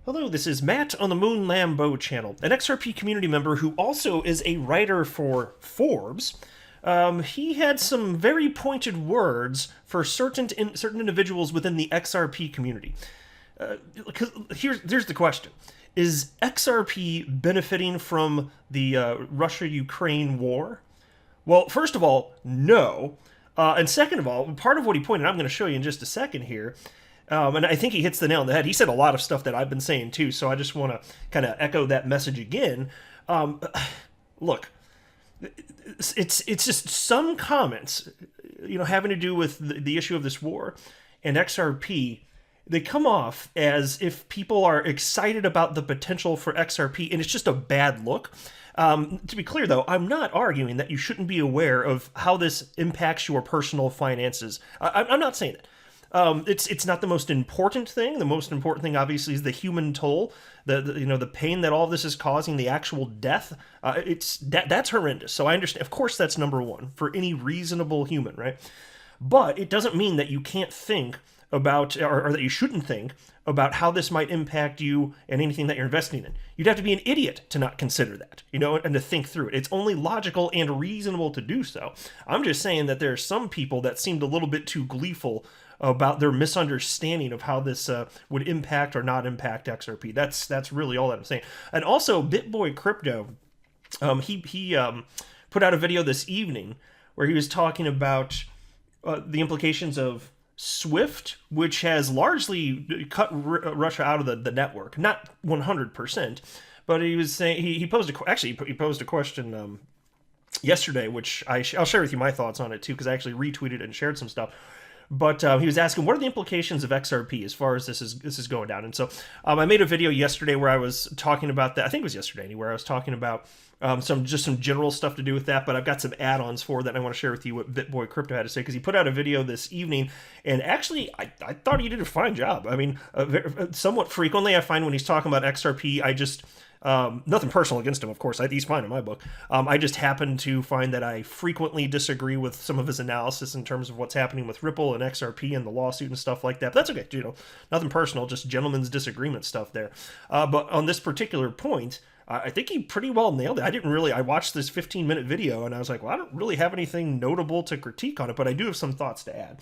Hello, this is Matt on the Moon Lambo channel, an XRP community member who also is a writer for Forbes. He had some very pointed words for certain individuals within the XRP community. Here's the question. Is XRP benefiting from the Russia-Ukraine war? Well, first of all, no. And second of all, part of what he pointed out, I'm going to show you in just a second here, and I think he hits the nail on the head. He said a lot of stuff that I've been saying too, so I just want to kind of echo that message again. Look, it's just some comments, having to do with the issue of this war and XRP. They come off as if people are excited about the potential for XRP, and it's just a bad look. To be clear, though, I'm not arguing that you shouldn't be aware of how this impacts your personal finances. I'm not saying that. It's not the most important thing. The most important thing, obviously, is the human toll, the pain that all of this is causing, the actual death. That's horrendous. So I understand. Of course, that's number one for any reasonable human, right? But it doesn't mean that you can't think about, or that you shouldn't think about how this might impact you and anything that you're investing in. You'd have to be an idiot to not consider that, and to think through it. It's only logical and reasonable to do so. I'm just saying that there are some people that seemed a little bit too gleeful about their misunderstanding of how this would impact or not impact XRP. That's really all that I'm saying. And also, Bitboy Crypto, he put out a video this evening where he was talking about the implications of SWIFT, which has largely cut Russia out of the network, not 100%, but he was saying he posed a question yesterday, which I'll share with you my thoughts on it too, because I actually retweeted and shared some stuff. But he was asking, what are the implications of XRP as far as this is going down? And so I made a video yesterday where I was talking about that. I think it was yesterday anyway. I was talking about some general stuff to do with that, but I've got some add-ons for that. And I want to share with you what Bitboy Crypto had to say, because he put out a video this evening, and actually I thought he did a fine job. I mean, somewhat frequently I find when he's talking about XRP, I just... nothing personal against him, of course. He's fine in my book. I just happen to find that I frequently disagree with some of his analysis in terms of what's happening with Ripple and XRP and the lawsuit and stuff like that. But that's okay, nothing personal, just gentleman's disagreement stuff there. But on this particular point, I think he pretty well nailed it. I watched this 15-minute video and I was like, well, I don't really have anything notable to critique on it, but I do have some thoughts to add.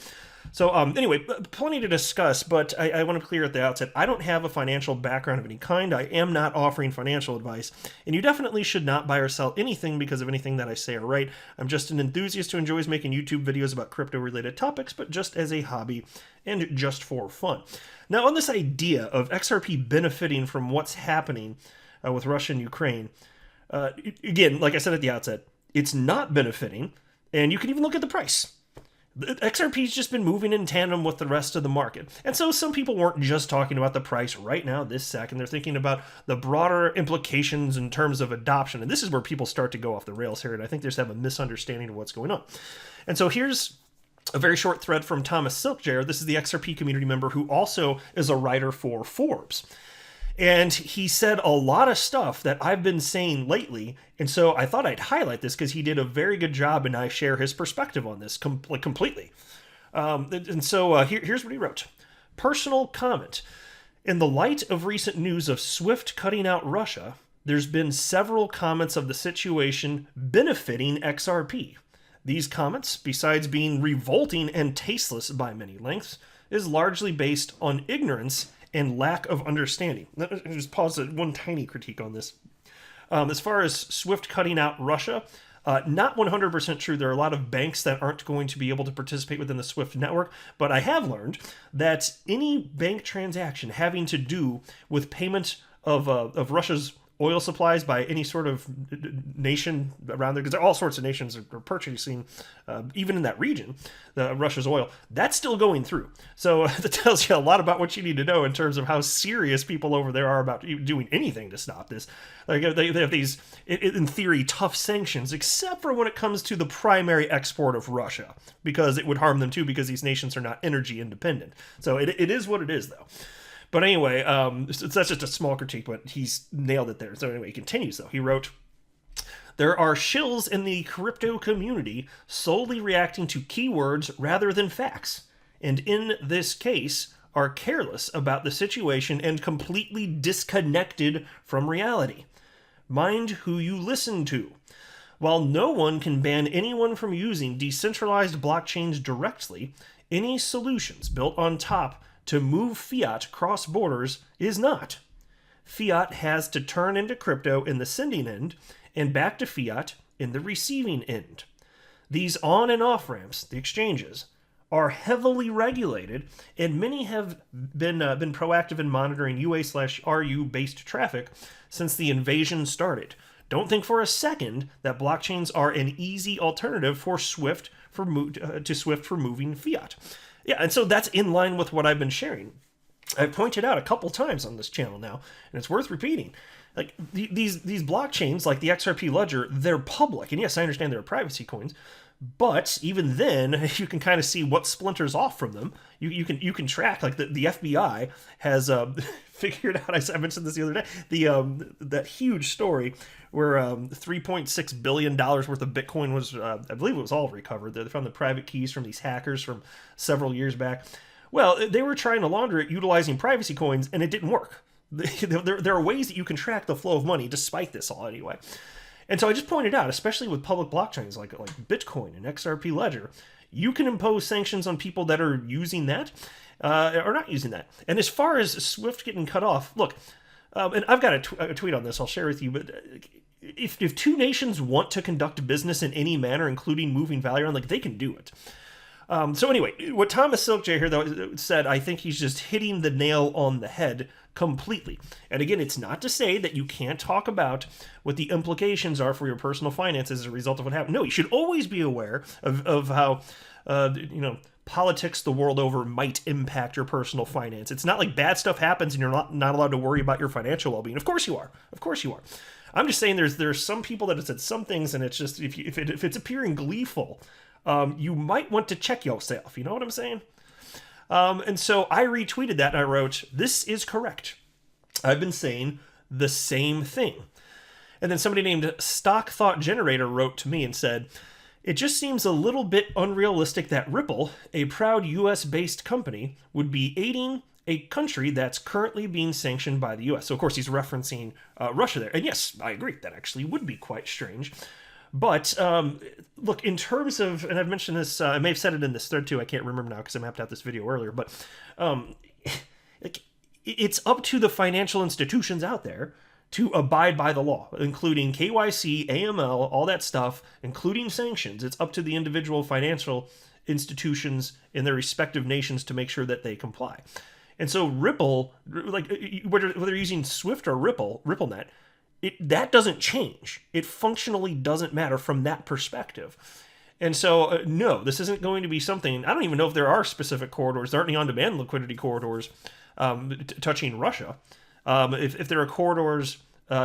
So anyway, plenty to discuss, but I want to clear at the outset, I don't have a financial background of any kind. I am not offering financial advice, and you definitely should not buy or sell anything because of anything that I say or write. I'm just an enthusiast who enjoys making YouTube videos about crypto-related topics, but just as a hobby and just for fun. Now, on this idea of XRP benefiting from what's happening with Russia and Ukraine, again, like I said at the outset, it's not benefiting, and you can even look at the price. XRP's just been moving in tandem with the rest of the market. And so some people weren't just talking about the price right now, this second. They're thinking about the broader implications in terms of adoption. And this is where people start to go off the rails here, and I think they just have a misunderstanding of what's going on. And so here's a very short thread from Thomas Silkjair. This is the XRP community member who also is a writer for Forbes. And he said a lot of stuff that I've been saying lately, and so I thought I'd highlight this because he did a very good job, and I share his perspective on this completely. Here's what he wrote. Personal comment. In the light of recent news of SWIFT cutting out Russia, there's been several comments of the situation benefiting XRP. These comments, besides being revolting and tasteless by many lengths, is largely based on ignorance and lack of understanding. Let me just pause one tiny critique on this. As far as SWIFT cutting out Russia, not 100% true. There are a lot of banks that aren't going to be able to participate within the SWIFT network, but I have learned that any bank transaction having to do with payment of Russia's oil supplies by any sort of nation around there, because there are all sorts of nations are purchasing, even in that region, Russia's oil, that's still going through. So that tells you a lot about what you need to know in terms of how serious people over there are about doing anything to stop this. Like they have these, in theory, tough sanctions, except for when it comes to the primary export of Russia, because it would harm them too, because these nations are not energy independent. So it is what it is, though. But anyway, so that's just a small critique, but he's nailed it there. So anyway, he continues, though. He wrote, there are shills in the crypto community solely reacting to keywords rather than facts. And in this case, are careless about the situation and completely disconnected from reality. Mind who you listen to. While no one can ban anyone from using decentralized blockchains directly, any solutions built on top to move fiat cross borders is not. Fiat has to turn into crypto in the sending end and back to fiat in the receiving end. These on and off ramps, the exchanges, are heavily regulated, and many have been proactive in monitoring UA/RU based traffic since the invasion started. Don't think for a second that blockchains are an easy alternative for Swift for moving fiat. Yeah, and so that's in line with what I've been sharing. I've pointed out a couple times on this channel now, and it's worth repeating. Like these blockchains, like the XRP ledger, they're public, and yes, I understand they're privacy coins, but even then, you can kind of see what splinters off from them. You can track, like the FBI has figured out. I mentioned this the other day. That huge story where $3.6 billion worth of Bitcoin was, I believe it was all recovered. They found the private keys from these hackers from several years back. Well, they were trying to launder it utilizing privacy coins, and it didn't work. There are ways that you can track the flow of money despite this all anyway. And so I just pointed out, especially with public blockchains like Bitcoin and XRP Ledger, you can impose sanctions on people that are using that or not using that. And as far as Swift getting cut off, look, and I've got a tweet on this I'll share with you, but if two nations want to conduct business in any manner, including moving value around, like, they can do it. So anyway, what Thomas Silkjay here, though, said, I think he's just hitting the nail on the head completely. And again, it's not to say that you can't talk about what the implications are for your personal finances as a result of what happened. No, you should always be aware of how, politics the world over might impact your personal finance. It's not like bad stuff happens and you're not allowed to worry about your financial well-being. Of course you are. Of course you are. I'm just saying there's some people that have said some things, and it's just, if it's appearing gleeful, you might want to check yourself. You know what I'm saying? And so I retweeted that and I wrote, this is correct. I've been saying the same thing. And then somebody named Stock Thought Generator wrote to me and said, it just seems a little bit unrealistic that Ripple, a proud US-based company, would be aiding a country that's currently being sanctioned by the US. So of course he's referencing Russia there. And yes, I agree, that actually would be quite strange. But look, in terms of, and I've mentioned this, I may have said it in this thread too, I can't remember now because I mapped out this video earlier, but it's up to the financial institutions out there to abide by the law, including KYC, AML, all that stuff, including sanctions. It's up to the individual financial institutions in their respective nations to make sure that they comply. And so Ripple, like whether you're using Swift or RippleNet, that doesn't change. It functionally doesn't matter from that perspective. And so, no, this isn't going to be something, I don't even know if there are specific corridors. There aren't any on-demand liquidity corridors touching Russia. If there are corridors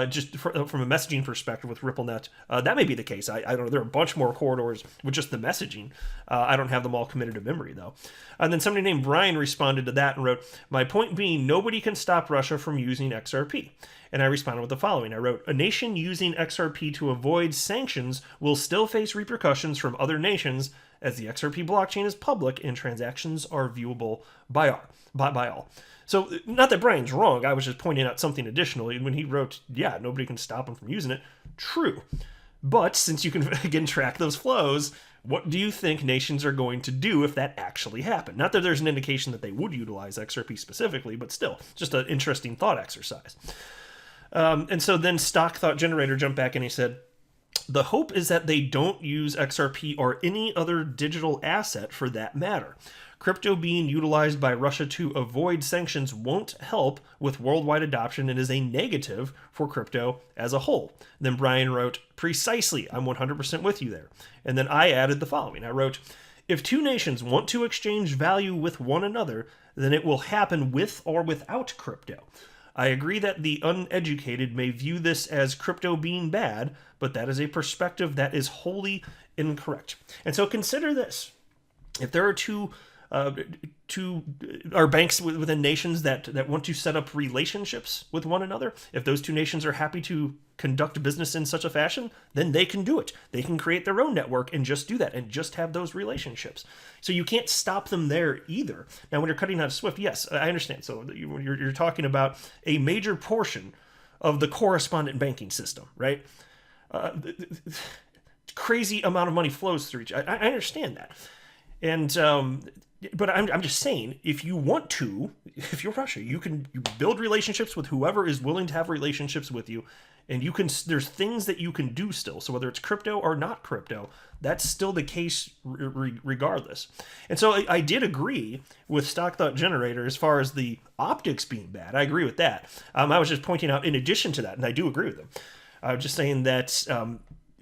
just from a messaging perspective with RippleNet, that may be the case. I don't know. There are a bunch more corridors with just the messaging. I don't have them all committed to memory, though. And then somebody named Brian responded to that and wrote, my point being, nobody can stop Russia from using XRP. And I responded with the following. I wrote, a nation using XRP to avoid sanctions will still face repercussions from other nations as the XRP blockchain is public and transactions are viewable by all. So, not that Brian's wrong, I was just pointing out something additionally. When he wrote, yeah, nobody can stop him from using it, true. But since you can, again, track those flows, what do you think nations are going to do if that actually happened? Not that there's an indication that they would utilize XRP specifically, but still, just an interesting thought exercise. And so then Stock Thought Generator jumped back and he said, the hope is that they don't use XRP or any other digital asset for that matter. Crypto being utilized by Russia to avoid sanctions won't help with worldwide adoption and is a negative for crypto as a whole. Then Brian wrote, precisely, I'm 100% with you there. And then I added the following. I wrote, if two nations want to exchange value with one another, then it will happen with or without crypto. I agree that the uneducated may view this as crypto being bad, but that is a perspective that is wholly incorrect. And so consider this. If there are two to are banks within nations that want to set up relationships with one another. If those two nations are happy to conduct business in such a fashion, then they can do it. They can create their own network and just do that and just have those relationships. So you can't stop them there either. Now, when you're cutting out SWIFT, yes, I understand. So you're talking about a major portion of the correspondent banking system, right? Crazy amount of money flows through each. I understand that, and but I'm just saying, if you want to, if you're Russia, you build relationships with whoever is willing to have relationships with you, and you can. There's things that you can do still. So whether it's crypto or not crypto, that's still the case regardless. And so I did agree with Stock Thought Generator as far as the optics being bad. I agree with that. I was just pointing out in addition to that, and I do agree with them. I was just saying that.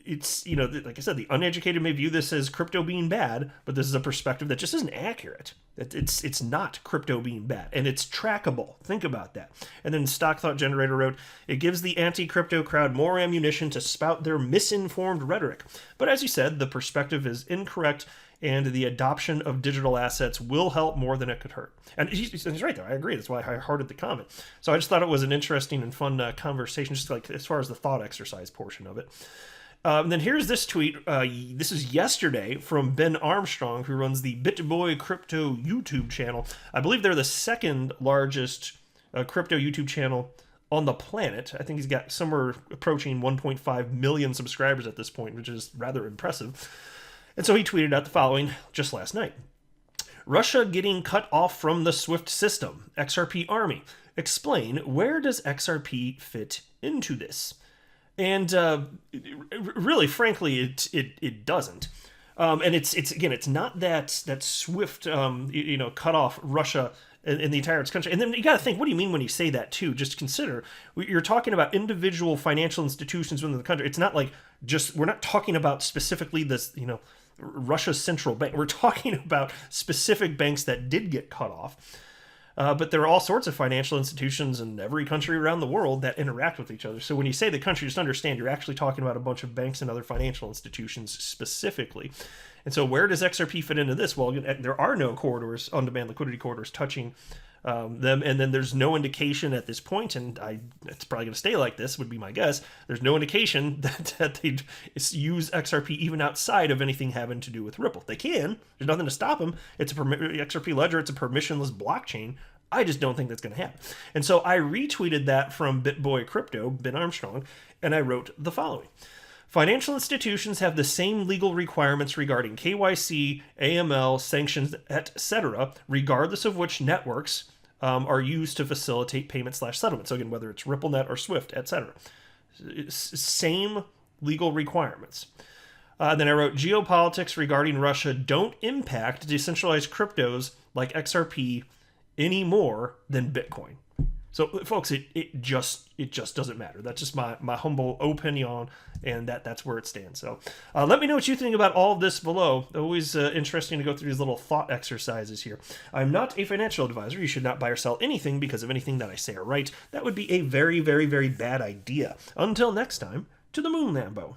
It's, like I said, the uneducated may view this as crypto being bad, but this is a perspective that just isn't accurate. It's not crypto being bad, and it's trackable. Think about that. And then Stock Thought Generator wrote, it gives the anti-crypto crowd more ammunition to spout their misinformed rhetoric. But as you said, the perspective is incorrect, and the adoption of digital assets will help more than it could hurt. And he's right there. I agree. That's why I hearted the comment. So I just thought it was an interesting and fun conversation, just like as far as the thought exercise portion of it. And then here's this tweet. This is yesterday from Ben Armstrong, who runs the Bitboy crypto YouTube channel. I believe they're the second largest crypto YouTube channel on the planet. I think he's got somewhere approaching 1.5 million subscribers at this point, which is rather impressive. And so he tweeted out the following just last night. Russia getting cut off from the SWIFT system. XRP Army. Explain, where does XRP fit into this? And really, frankly, it doesn't. And it's not that SWIFT cut off Russia in the entire country. And then you got to think, what do you mean when you say that too? Just consider, you're talking about individual financial institutions within the country. It's not like we're not talking about specifically this, Russia's central bank. We're talking about specific banks that did get cut off. But there are all sorts of financial institutions in every country around the world that interact with each other. So when you say the country, just understand you're actually talking about a bunch of banks and other financial institutions specifically. And so where does XRP fit into this? Well, there are no corridors, on-demand liquidity corridors touching them. And then there's no indication at this point, and it's probably going to stay like this, would be my guess. There's no indication that they'd use XRP even outside of anything having to do with Ripple. They can. There's nothing to stop them. It's XRP Ledger. It's a permissionless blockchain. I just don't think that's going to happen. And so I retweeted that from Bitboy Crypto, Ben Armstrong, and I wrote the following. Financial institutions have the same legal requirements regarding KYC, AML, sanctions, etc., regardless of which networks are used to facilitate payment/settlement. So again, whether it's RippleNet or SWIFT, etc. Same legal requirements. Then I wrote, geopolitics regarding Russia don't impact decentralized cryptos like XRP any more than Bitcoin. So, folks, it just doesn't matter. That's just my humble opinion, and that's where it stands. So, let me know what you think about all of this below. Always interesting to go through these little thought exercises here. I'm not a financial advisor. You should not buy or sell anything because of anything that I say or write. That would be a very, very, very bad idea. Until next time, to the moon, Lambo.